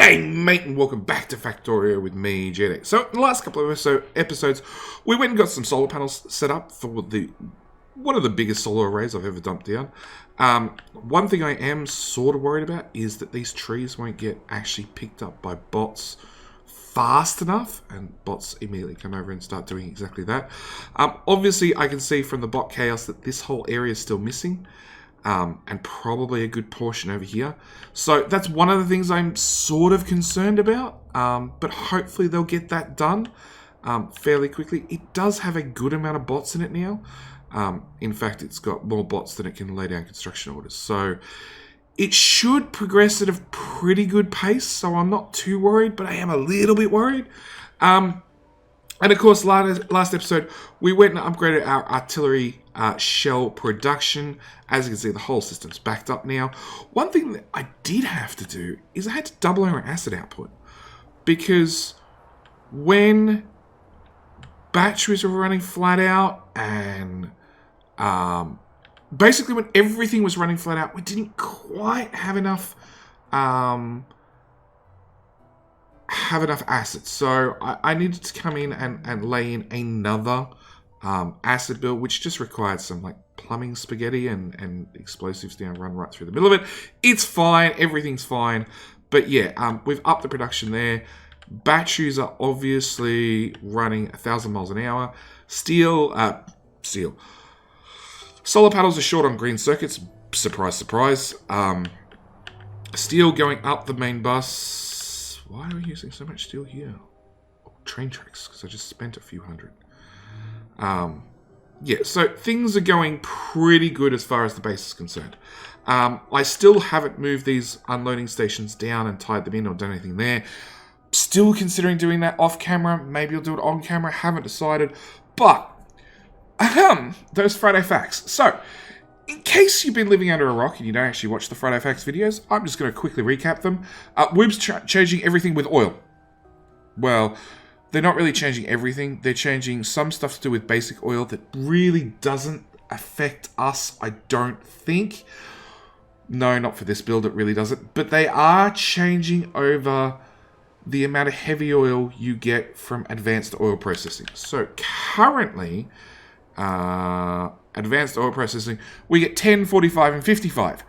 G'day, mate, and welcome back to Factorio with me, JD. So, in the last couple of episodes, we went and got some solar panels set up for one of the biggest solar arrays I've ever dumped down. One thing I am sort of worried about is that these trees won't get actually picked up by bots fast enough, and bots immediately come over and start doing exactly that. Obviously, I can see from the bot chaos that this whole area is still missing. And probably a good portion over here. So that's one of the things I'm sort of concerned about, but hopefully they'll get that done fairly quickly. It does have a good amount of bots in it now. In fact, it's got more bots than it can lay down construction orders. So it should progress at a pretty good pace, so I'm not too worried, but I am a little bit worried. And of course, last episode, we went and upgraded our artillery shell production. As you can see, the whole system's backed up now. One thing that I did have to do is I had to double our acid output. Because when batteries were running flat out and basically when everything was running flat out, we didn't quite have enough acid. So I needed to come in and lay in another acid build, which just required some like plumbing spaghetti and explosives down, run right through the middle of it. It's fine, everything's fine. But yeah, we've upped the production there. Batteries are obviously running 1,000 miles an hour. Solar panels are short on green circuits. Surprise, surprise. Steel going up the main bus. Why are we using so much steel here? Oh, train tracks, because I just spent a few hundred. Yeah, so things are going pretty good as far as the base is concerned. I still haven't moved these unloading stations down and tied them in or done anything there. Still considering doing that off camera. Maybe I'll do it on camera. Haven't decided. But, those Friday facts. So, in case you've been living under a rock and you don't actually watch the Friday facts videos, I'm just going to quickly recap them. Weeb's changing everything with oil. Well, they're not really changing everything. They're changing some stuff to do with basic oil that really doesn't affect us, I don't think. No, not for this build, it really doesn't. But they are changing over the amount of heavy oil you get from advanced oil processing. So currently, advanced oil processing, we get 10, 45, and 55.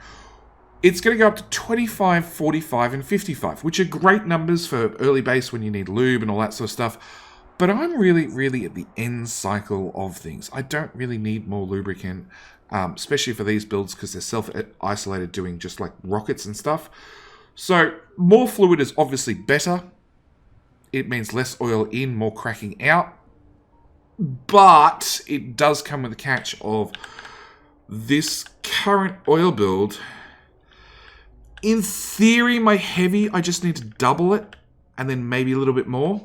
It's going to go up to 25, 45, and 55, which are great numbers for early base when you need lube and all that sort of stuff. But I'm really at the end cycle of things. I don't really need more lubricant, especially for these builds because they're self-isolated doing just like rockets and stuff. So more fluid is obviously better. It means less oil in, more cracking out. But it does come with a catch of this current oil build. In theory, my heavy, I just need to double it and then maybe a little bit more.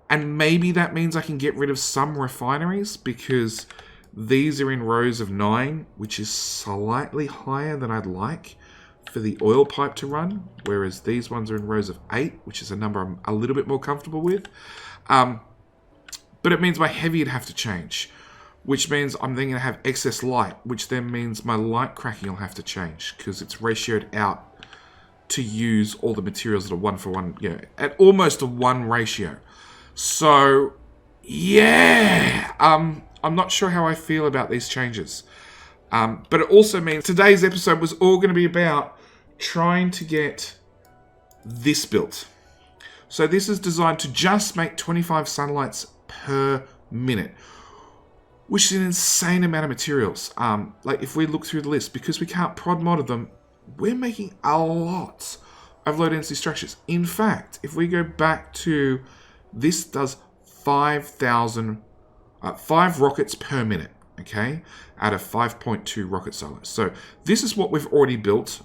And maybe that means I can get rid of some refineries because these are in rows of 9, which is slightly higher than I'd like for the oil pipe to run. Whereas these ones are in rows of 8, which is a number I'm a little bit more comfortable with. But it means my heavy would have to change, which means I'm then going to have excess light, which then means my light cracking will have to change because it's ratioed out to use all the materials at a 1-for-1, you know, at almost a 1 ratio. So, yeah, I'm not sure how I feel about these changes. But it also means today's episode was all going to be about trying to get this built. So this is designed to just make 25 sunlights per minute, which is an insane amount of materials. Like if we look through the list, because we can't prod mod them, we're making a lot of low density structures. In fact, if we go back to this, does 5 rockets per minute, okay, out of 5.2 rocket silos. So this is what we've already built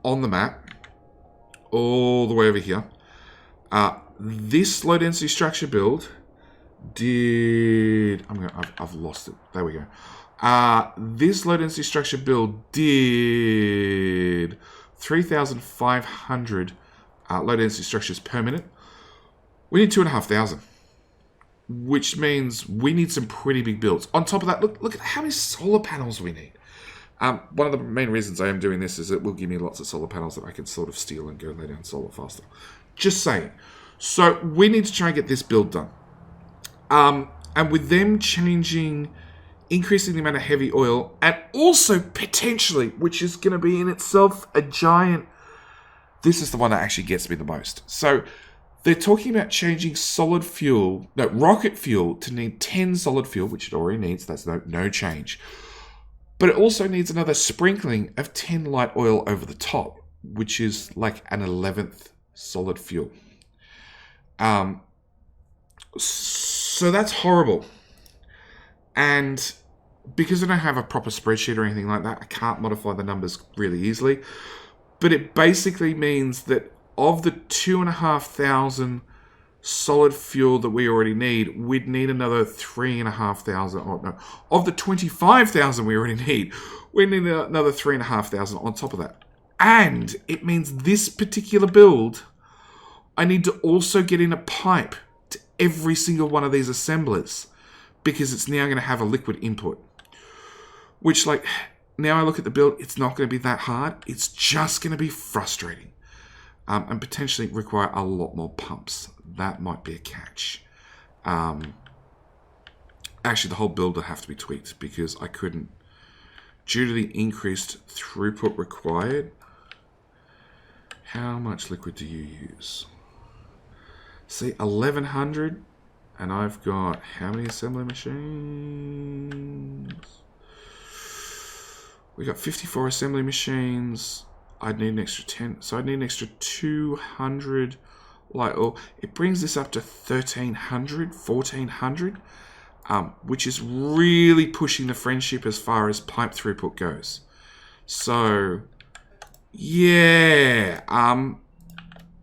on the map, all the way over here. This low density structure build did, I've lost it. There we go. This low density structure build did 3,500 low density structures per minute. We need 2,500, which means we need some pretty big builds. On top of that, look at how many solar panels we need. One of the main reasons I am doing this is it will give me lots of solar panels that I can sort of steal and go lay down solar faster. Just saying. So we need to try and get this build done. And with them increasing the amount of heavy oil, and also potentially, which is going to be in itself a giant... This is the one that actually gets me the most. So they're talking about changing rocket fuel to need 10 solid fuel, which it already needs. That's no change. But it also needs another sprinkling of 10 light oil over the top, which is like an 11th solid fuel. So that's horrible. And because I don't have a proper spreadsheet or anything like that, I can't modify the numbers really easily. But it basically means that of the 2,500 solid fuel that we already need, we'd need another 3,500. Oh, no. Of the 25,000 we already need, we need another 3,500 on top of that. And it means this particular build, I need to also get in a pipe to every single one of these assemblers, because it's now going to have a liquid input. Which, like, now I look at the build, it's not going to be that hard. It's just going to be frustrating. And potentially require a lot more pumps. That might be a catch. Actually, the whole build would have to be tweaked, because I couldn't, due to the increased throughput required. How much liquid do you use? See, 1,100, and I've got how many assembly machines? We got 54 assembly machines. I'd need an extra 10, so I'd need an extra 200 light oil. It brings this up to 1,300, 1,400, which is really pushing the friendship as far as pipe throughput goes. So, yeah,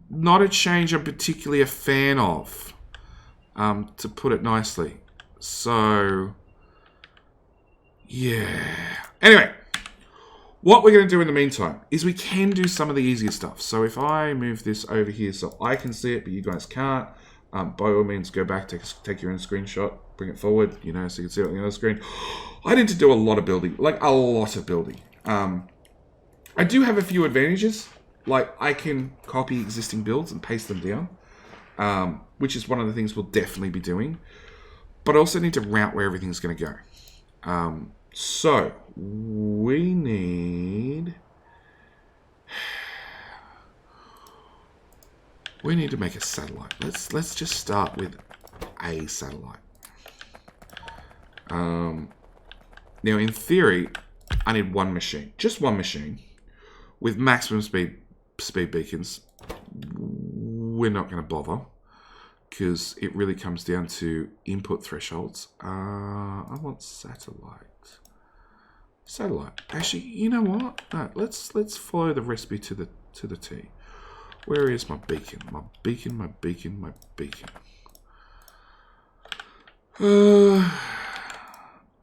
not a change I'm particularly a fan of, to put it nicely. So, yeah. Anyway, what we're going to do in the meantime is we can do some of the easier stuff. So if I move this over here so I can see it, but you guys can't, by all means, go back, take your own screenshot, bring it forward, so you can see it on the other screen. I need to do a lot of building, like a lot of building. I do have a few advantages. Like, I can copy existing builds and paste them down, which is one of the things we'll definitely be doing. But I also need to route where everything's going to go. So, we need to make a satellite. Let's just start with a satellite. Now, in theory, I need one machine. Just one machine. With maximum speed beacons. We're not going to bother, because it really comes down to input thresholds. I want satellite. Actually, you know what? No, let's follow the recipe to the T. Where is my beacon? My beacon.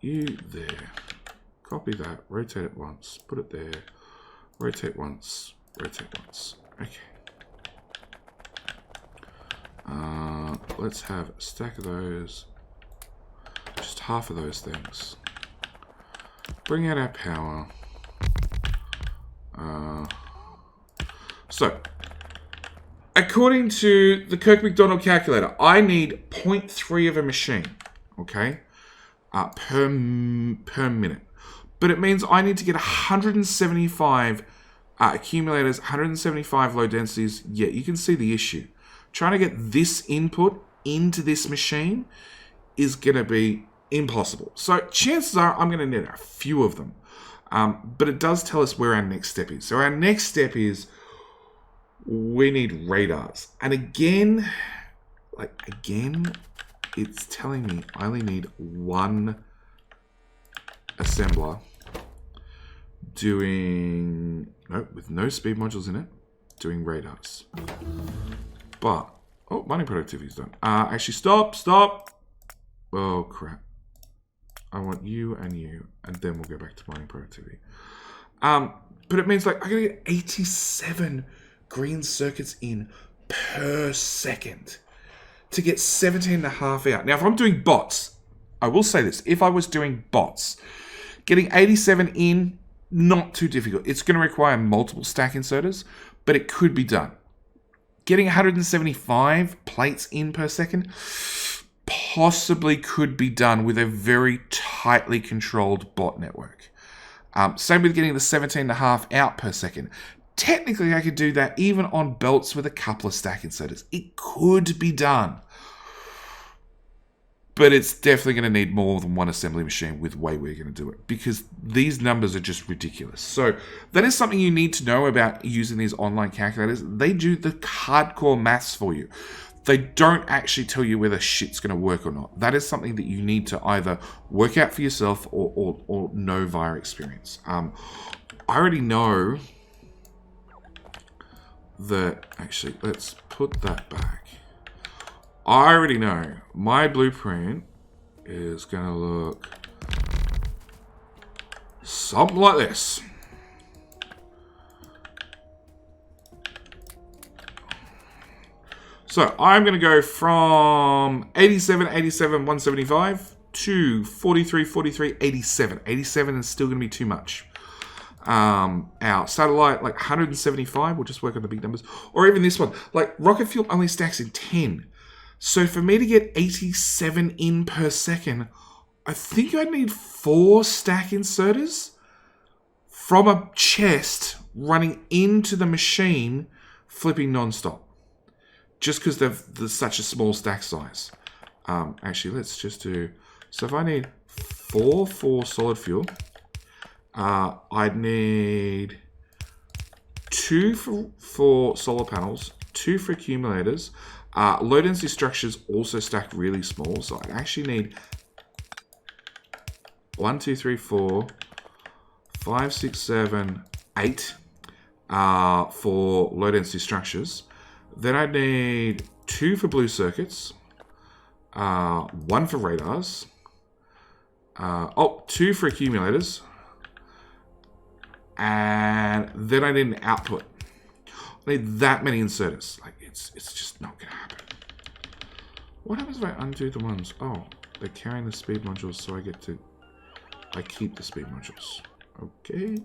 You there. Copy that. Rotate it once. Put it there. Rotate once. Okay. Let's have a stack of those. Just half of those things. Bring out our power. So, according to the Kirk McDonald calculator, I need 0.3 of a machine, okay, per minute. But it means I need to get 175 accumulators, 175 low densities. Yeah, you can see the issue. Trying to get this input into this machine is going to be impossible. So chances are I'm going to need a few of them. But it does tell us where our next step is. So our next step is we need radars. And again, it's telling me I only need one assembler with no speed modules in it, doing radars. But, mining productivity is done. Actually, stop. Oh, crap. I want you, and then we'll go back to mining productivity. But it means, like, I gotta get 87 green circuits in per second to get 17.5 out. Now, if I'm doing bots, I will say this. If I was doing bots, getting 87 in Not too difficult. It's going to require multiple stack inserters, but it could be done. Getting 175 plates in per second possibly could be done with a very tightly controlled bot network. Same with getting the 17.5 out per second. Technically, I could do that even on belts with a couple of stack inserters. It could be done. But it's definitely going to need more than one assembly machine with the way we're going to do it, because these numbers are just ridiculous. So that is something you need to know about using these online calculators. They do the hardcore maths for you. They don't actually tell you whether shit's going to work or not. That is something that you need to either work out for yourself or know via experience. I already know that... Actually, let's put that back. I already know my blueprint is going to look something like this. So I'm going to go from 87, 87, 175 to 43, 43, 87. 87 is still going to be too much. Our satellite, like 175, we'll just work on the big numbers. Or even this one, like rocket fuel only stacks in 10. So for me to get 87 in per second, I think I need 4 stack inserters from a chest running into the machine, flipping non-stop. Just because there's such a small stack size. Actually, let's just do... So if I need 4 for solid fuel, I'd need 2 for solar panels, 2 for accumulators. Low density structures also stack really small, so I actually need 1, 2, 3, 4, 5, 6, 7, 8 for low density structures. Then I need 2 for blue circuits, 1 for radars, 2 for accumulators, and then I need an output. I need that many inserters. Like it's just not gonna happen. What happens if I undo the ones? Oh, they're carrying the speed modules, so I keep the speed modules. Okay.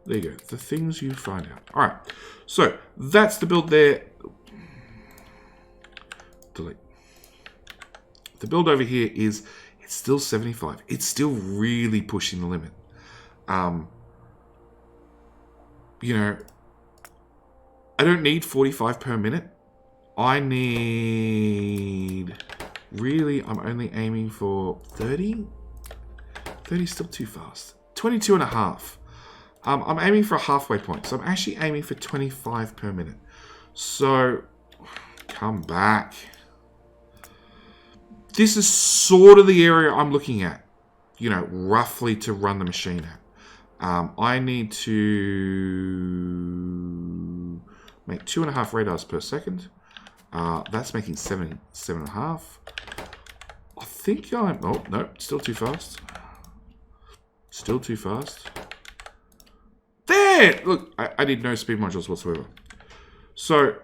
There you go. The things you find out. Alright. So that's the build there. Delete. The build over here it's still 75. It's still really pushing the limit. You know, I don't need 45 per minute. I need... Really, I'm only aiming for 30? 30 is still too fast. 22 and a half. I'm aiming for a halfway point. So I'm actually aiming for 25 per minute. So, come back. This is sort of the area I'm looking at. You know, roughly to run the machine at. I need to make 2.5 radars per second. That's making 7.5. I think I'm... Oh, no, still too fast. Still too fast. There! Look, I need no speed modules whatsoever. So,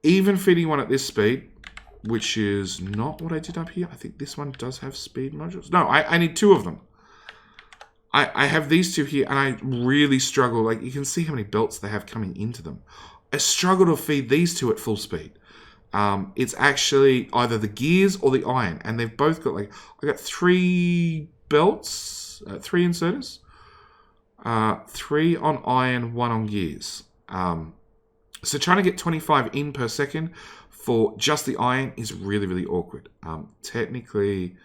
even feeding one at this speed, which is not what I did up here. I think this one does have speed modules. No, I need 2 of them. I have these 2 here, and I really struggle. Like, you can see how many belts they have coming into them. I struggle to feed these 2 at full speed. It's actually either the gears or the iron, and they've both got, like, I got 3 belts, 3 inserters, 3 on iron, 1 on gears. So trying to get 25 in per second for just the iron is really, really awkward. Technically...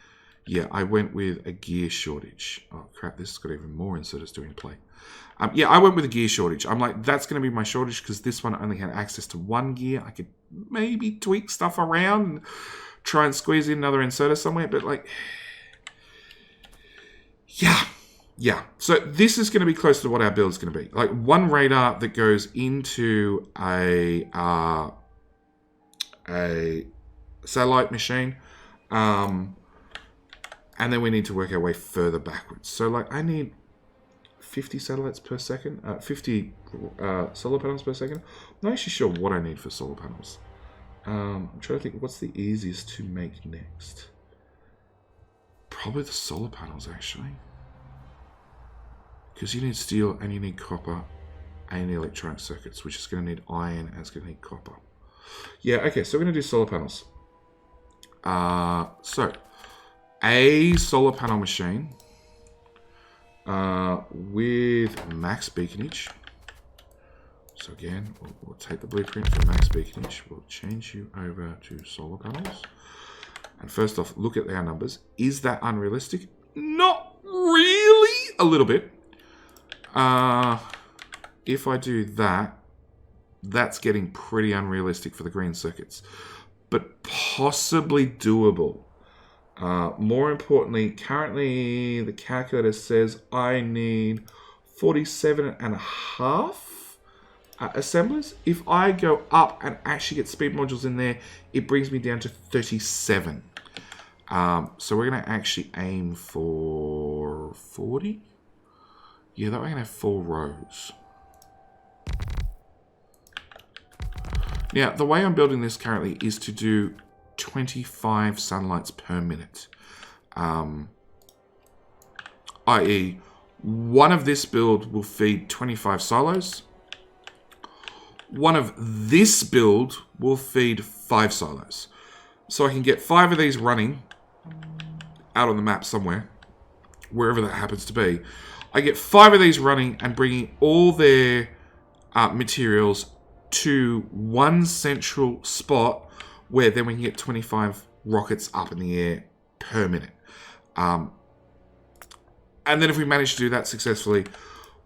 Yeah, I went with a gear shortage. Oh, crap, this has got even more inserters doing play. Yeah, I went with a gear shortage. I'm like, that's going to be my shortage because this one only had access to 1 gear. I could maybe tweak stuff around and try and squeeze in another inserter somewhere, but like... Yeah. So this is going to be close to what our build is going to be. Like 1 radar that goes into a satellite machine. And then we need to work our way further backwards. So, like, I need 50 satellites per second, 50 solar panels per second. I'm not actually sure what I need for solar panels. I'm trying to think, what's the easiest to make next? Probably the solar panels, actually. Because you need steel and you need copper and you need electronic circuits, which is going to need iron and it's going to need copper. Yeah, okay, so we're going to do solar panels. So, a solar panel machine with max beaconage. So again, we'll take the blueprint for max beaconage. We'll change you over to solar panels. And first off, look at our numbers. Is that unrealistic? Not really. A little bit. If I do that, that's getting pretty unrealistic for the green circuits. But possibly doable. More importantly, currently the calculator says I need 47.5 assemblers. If I go up and actually get speed modules in there, it brings me down to 37. So we're going to actually aim for 40. Yeah, that way I can have 4 rows. Now, the way I'm building this currently is to do 25 sunlights per minute. I.e., one of this build will feed 25 silos. One of this build will feed 5 silos. So I can get 5 of these running out on the map somewhere, wherever that happens to be. I get 5 of these running and bringing all their materials to one central spot where then we can get 25 rockets up in the air per minute. And then if we manage to do that successfully,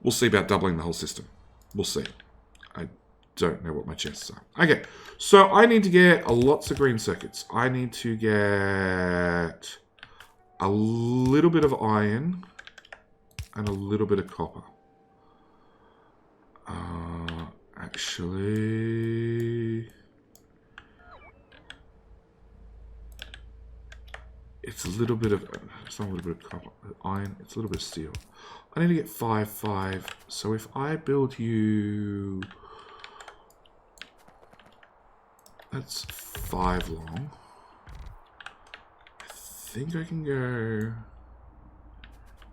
we'll see about doubling the whole system. We'll see. I don't know what my chances are. Okay, so I need to get lots of green circuits. I need to get a little bit of iron and a little bit of copper. Actually, it's a little bit of, it's not a little bit of copper, iron, it's a little bit of steel. I need to get 5, 5. So if I build you, that's 5 long. I think I can go,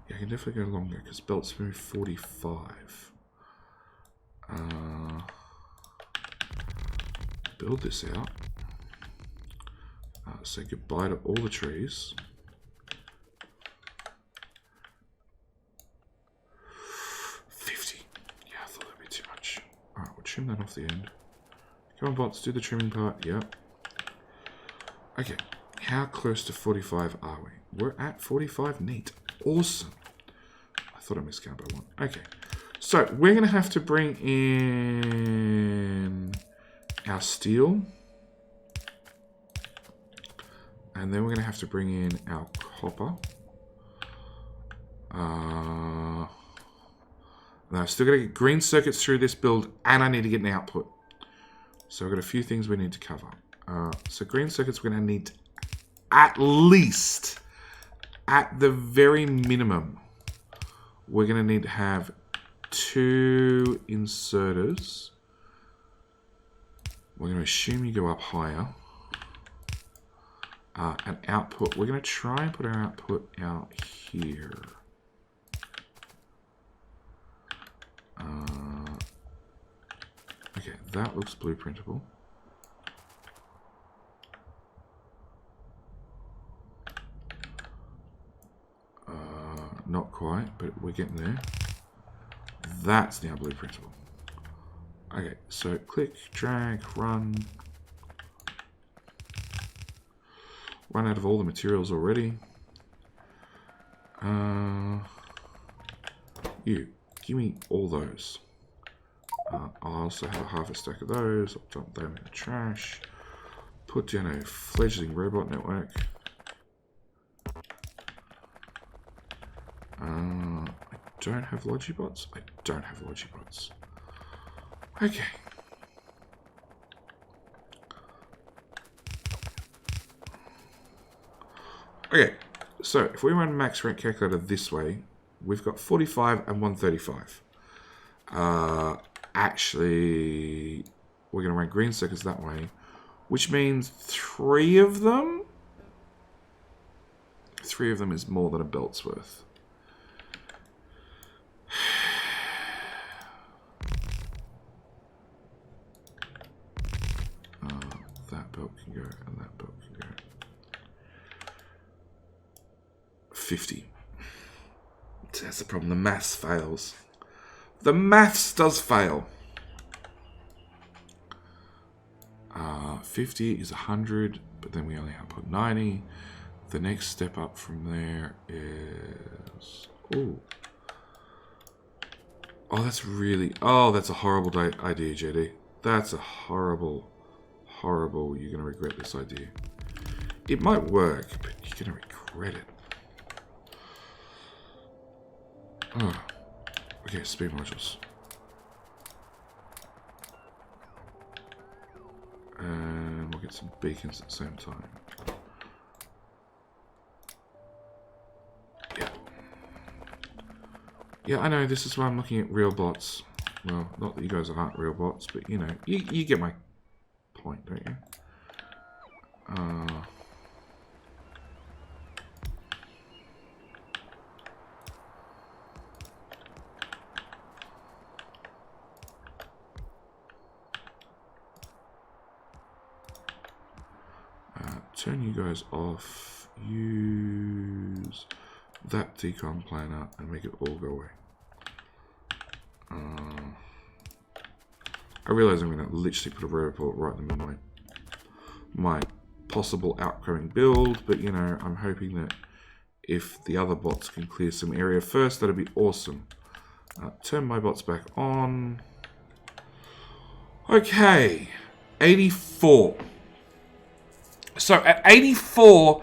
yeah, I can definitely go longer because belts move 45. Build this out. Say goodbye to all the trees. $50. Yeah, I thought that'd be too much. Alright, we'll trim that off the end. Come on, bots, do the trimming part. Yep. Okay, how close to 45 are we? We're at 45. Neat. Awesome. I thought I miscounted by 1. Okay. So, we're going to have to bring in our steel. And then we're going to have to bring in our copper. Now, I've still got to get green circuits through this build, and I need to get an output. So, I've got a few things we need to cover. So, green circuits we're going to need at least, at the very minimum, we're going to need to have 2 inserters. We're going to assume you go up higher. An output. We're going to try and put our output out here. Okay, that looks blueprintable. Not quite, but we're getting there. That's now blueprintable. Okay, so click, drag, run. Run out of all the materials already. You, give me all those. I also have a half a stack of those. I'll dump them in the trash. Put down a fledgling robot network. I don't have Logibots. I don't have Logibots. Okay. Okay, so if we run max rank calculator this way, we've got 45 and 135. Actually, we're going to run green circuits that way, which means 3 of them. 3 of them is more than a belt's worth. belt can go. 50. That's the problem. The maths fails. The maths does fail. 50 is 100, but then we only output 90. The next step up from there is... Oh, that's really... Oh, that's a horrible idea, JD. That's a horrible, horrible... You're going to regret this idea. It might work, but you're going to regret it. Oh. Okay, speed modules. And we'll get some beacons at the same time. Yeah. Yeah, I know, this is why I'm looking at real bots. Well, not that you guys aren't real bots, but you know, you get my point, don't you? Turn you guys off. Use that decom planner and make it all go away. I realize I'm going to literally put a report right in the middle of my possible outgoing build, but you know, I'm hoping that if the other bots can clear some area first, that'd be awesome. Turn my bots back on. Okay, 84. So at 84,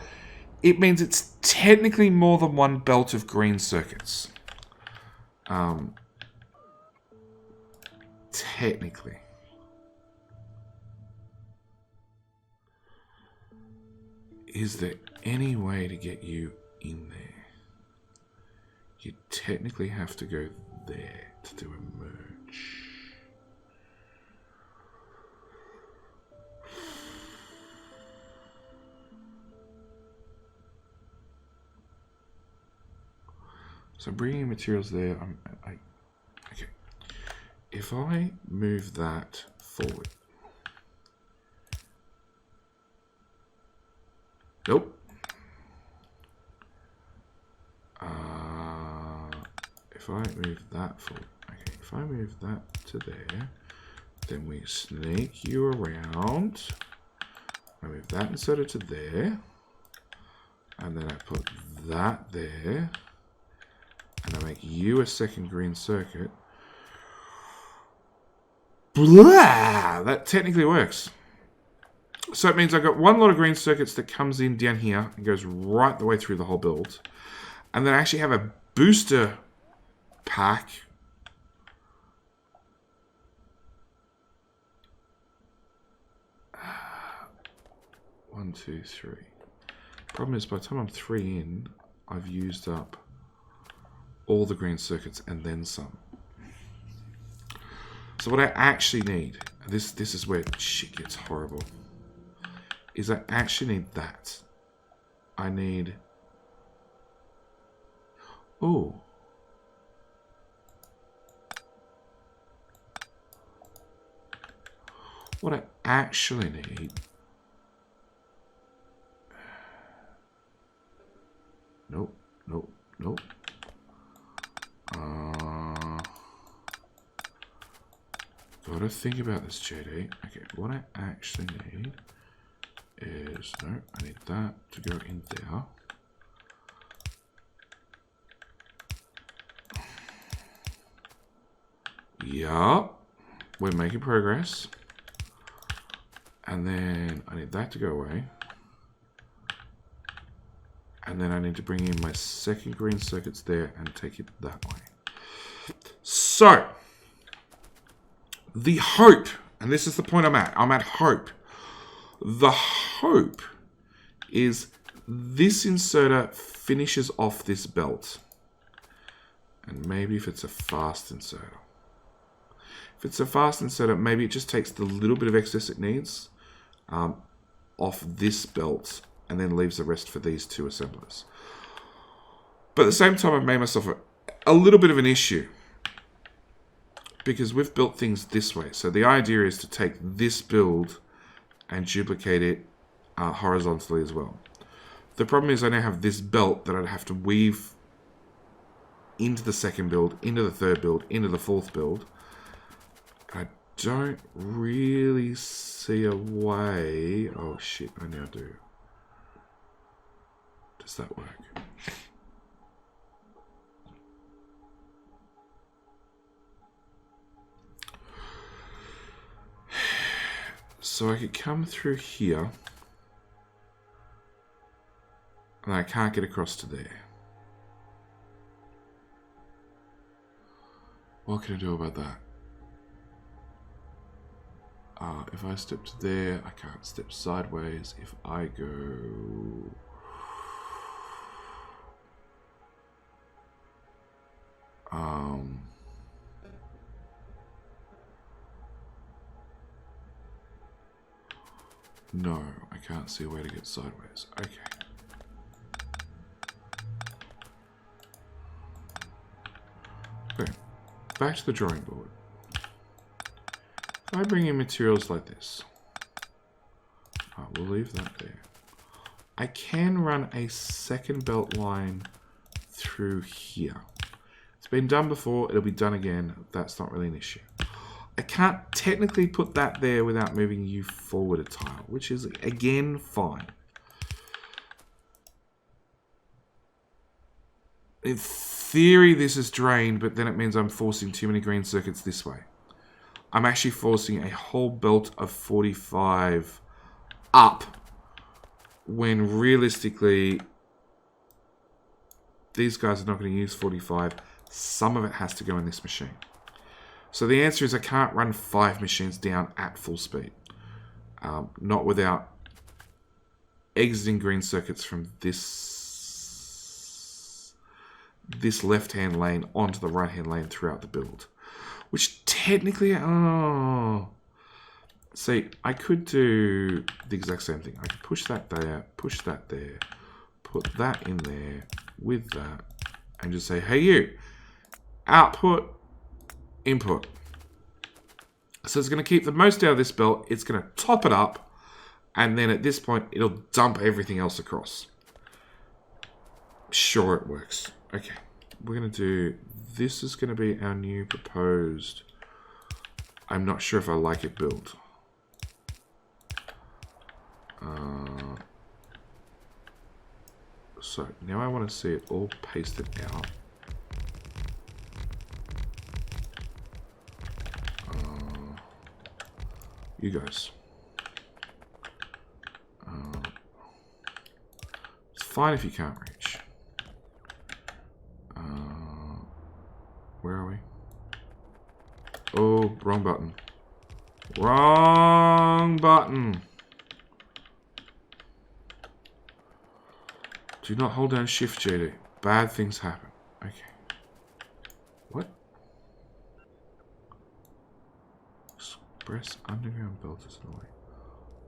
it means it's technically more than one belt of green circuits. Technically. Is there any way to get you in there? You technically have to go there to do a merge. So bringing materials there, okay. If I move that forward. Nope. If I move that forward, okay. If I move that to there, then we snake you around. I move that inserted to there, and then I put that there. And I make you a second green circuit. Blah! That technically works. So it means I've got one lot of green circuits that comes in down here and goes right the way through the whole build. And then I actually have a booster pack. One, two, three. Problem is, by the time I'm 3 in, I've used up all the green circuits and then some. So what I actually need, and this is where shit gets horrible, is I actually need that. I need... Oh. What I actually need... Nope, nope, nope. Gotta think about this, JD. Okay, what I actually need is... No, I need that to go in there. Yeah, we're making progress. And then I need that to go away. And then I need to bring in my second green circuits there and take it that way. So, the hope, and this is the point I'm at hope. The hope is this inserter finishes off this belt. And maybe if it's a fast inserter. If it's a fast inserter, maybe it just takes the little bit of excess it needs off this belt and then leaves the rest for these two assemblers. But at the same time, I've made myself a little bit of an issue because we've built things this way. So the idea is to take this build and duplicate it horizontally as well. The problem is I now have this belt that I'd have to weave into the second build, into the third build, into the fourth build. I don't really see a way... Oh shit, I now do. Does that work? So I could come through here. And I can't get across to there. What can I do about that? If I step to there, I can't step sideways. If I go... No, I can't see a way to get sideways. Okay. Okay, back to the drawing board. If I bring in materials like this, we'll leave that there. I can run a second belt line through here. It's been done before, it'll be done again. That's not really an issue. I can't technically put that there without moving you forward a tile, which is, again, fine. In theory, this is drained, but then it means I'm forcing too many green circuits this way. I'm actually forcing a whole belt of 45 up, when realistically, these guys are not going to use 45. Some of it has to go in this machine. So the answer is I can't run 5 machines down at full speed. Not without exiting green circuits from this left-hand lane onto the right-hand lane throughout the build. Which technically, see, I could do the exact same thing. I could push that there, push that there, put that in there with that, and just say, hey you, output, input. So it's going to keep the most out of this belt. It's going to top it up. And then at this point, it'll dump everything else across. Sure, it works. Okay. We're going to do... This is going to be our new proposed... I'm not sure if I like it build. So, now I want to see it all pasted out. You guys. It's fine if you can't reach. Where are we? Oh, wrong button. Wrong button. Do not hold down Shift, JD. Bad things happen. Okay. What? Express underground belt is annoying.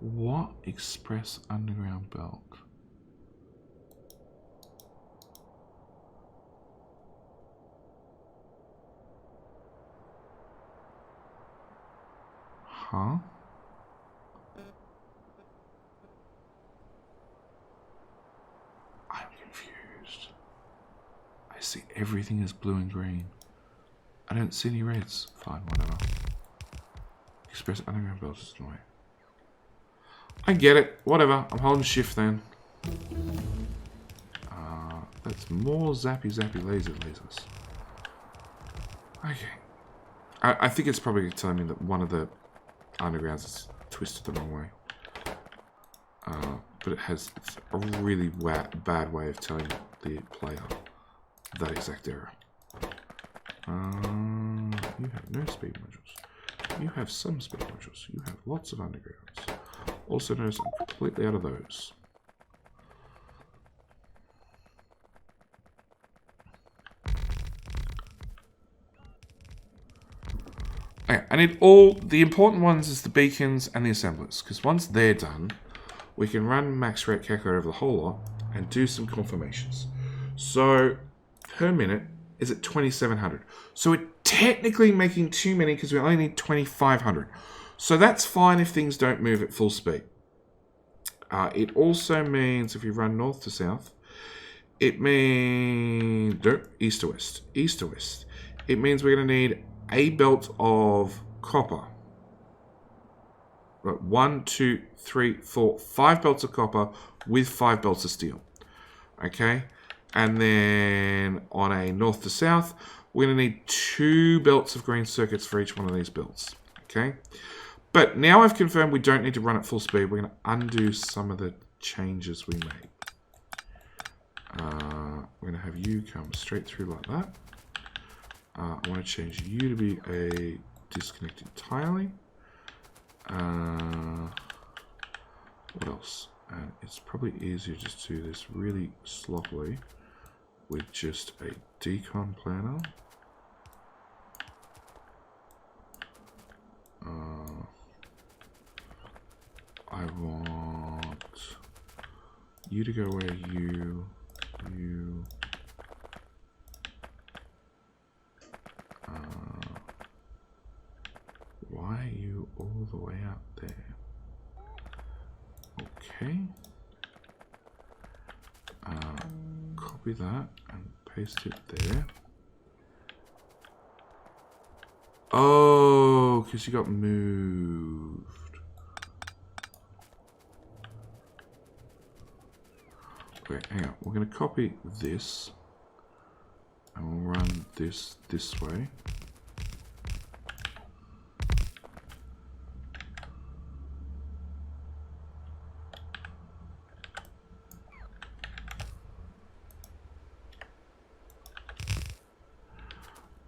What express underground belt? Huh? I'm confused. I see everything is blue and green. I don't see any reds. Fine, whatever. Express underground belt is annoying. I get it. Whatever. I'm holding shift then. That's more zappy lasers. Okay. I think it's probably telling me that one of the undergrounds is twisted the wrong way. But it's a really bad way of telling the player that exact error. You have no speed modules. You have some speed modules. You have lots of undergrounds. Also notice I'm completely out of those. Okay, I need all the important ones is the beacons and the assemblers, because once they're done, we can run max rate calculator over the whole lot and do some confirmations. So per minute is at 2,700. So we're technically making too many because we only need 2,500. So that's fine if things don't move at full speed. It also means if you run north to south, it means east to west. East to west. It means we're going to need a belt of copper. Right, 1, 2, 3, 4, 5 belts of copper with 5 belts of steel. Okay, and then on a north to south, we're going to need 2 belts of green circuits for each one of these belts. Okay, but now I've confirmed we don't need to run at full speed. We're going to undo some of the changes we made. We're going to have you come straight through like that. I want to change you to be a disconnect entirely. What else? And it's probably easier just to do this really sloppily with just a decon planner. I want you to go where you. Why are you all the way out there? Okay. Copy that and paste it there. Oh, because you got moved. Okay, hang on. We're going to copy this and we'll run this way.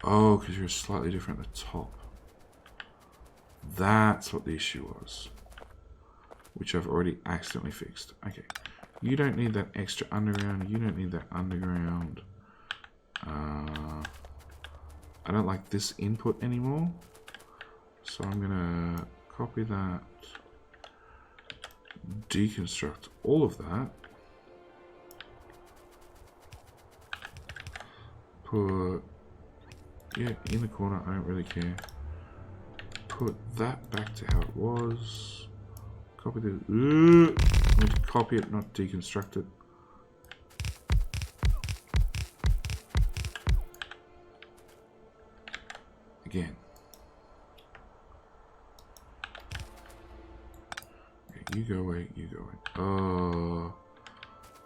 Oh, because you're slightly different at the top. That's what the issue was. Which I've already accidentally fixed. Okay. You don't need that extra underground. You don't need that underground. I don't like this input anymore. So I'm going to copy that. Deconstruct all of that. Put... yeah, in the corner, I don't really care. Put that back to how it was. Copy the... I'm going to copy it, not deconstruct it. Again. Okay, you go away, you go away. Oh,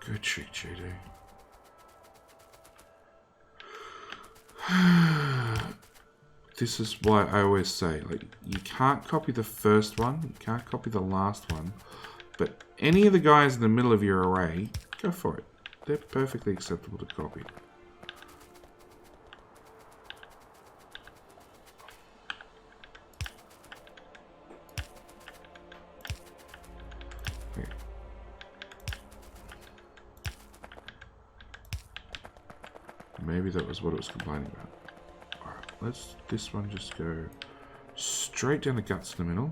good trick, JD. This is why I always say, like, you can't copy the first one, you can't copy the last one, but any of the guys in the middle of your array, go for it. They're perfectly acceptable to copy. Okay. Maybe that was what it was complaining about. Let's this one just go straight down the guts in the middle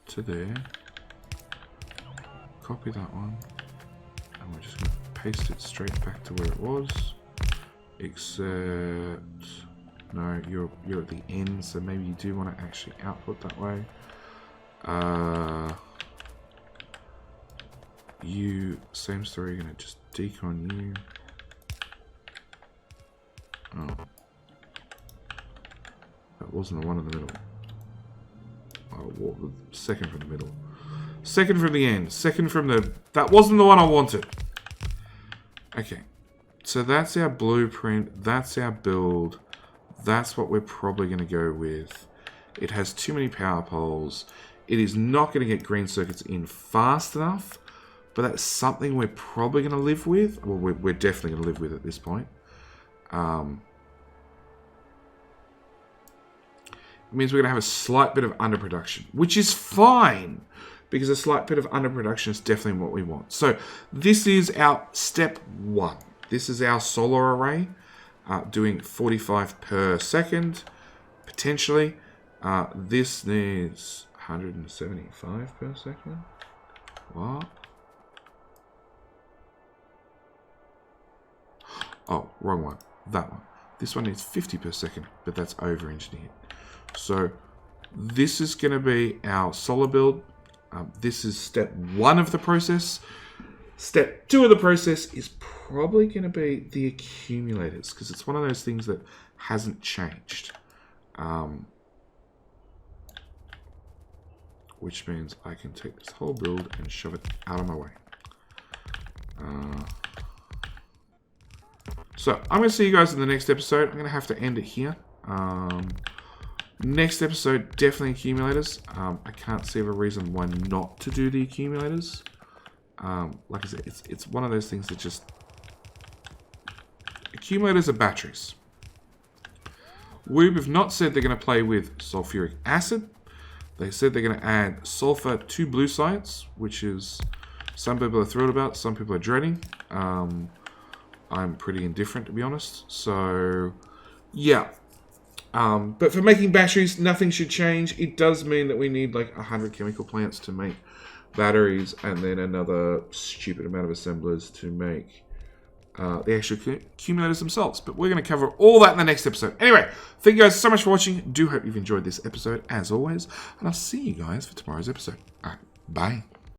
to there. Copy that one, and we're just going to paste it straight back to where it was. Except, no, you're at the end, so maybe you do want to actually output that way. You same story. You're going to just decon you. Oh. That wasn't the one in the middle. Oh, what, second from the middle. Second from the end. Second from the... That wasn't the one I wanted. Okay. So that's our blueprint. That's our build. That's what we're probably going to go with. It has too many power poles. It is not going to get green circuits in fast enough. But that's something we're probably going to live with. Well, we're definitely going to live with at this point. It means we're going to have a slight bit of underproduction, which is fine, because a slight bit of underproduction is definitely what we want. So this is our step 1. This is our solar array, doing 45 per second, potentially. This needs 175 per second. What? Oh, wrong one. That one. This one needs 50 per second, but that's over-engineered. So this is going to be our solar build. This is step 1 of the process. Step 2 of the process is probably going to be the accumulators, because it's one of those things that hasn't changed. Which means I can take this whole build and shove it out of my way. So I'm going to see you guys in the next episode. I'm going to have to end it here. Next episode, definitely accumulators. I can't see of a reason why not to do the accumulators. Like I said, it's one of those things that just... Accumulators are batteries. Woob have not said they're going to play with sulfuric acid. They said they're going to add sulfur to blue sites, which is... Some people are thrilled about, some people are dreading. I'm pretty indifferent, to be honest. So, yeah. But for making batteries, nothing should change. It does mean that we need like 100 chemical plants to make batteries, and then another stupid amount of assemblers to make the actual accumulators themselves. But we're going to cover all that in the next episode. Anyway, thank you guys so much for watching. Do hope you've enjoyed this episode, as always. And I'll see you guys for tomorrow's episode. All right, bye.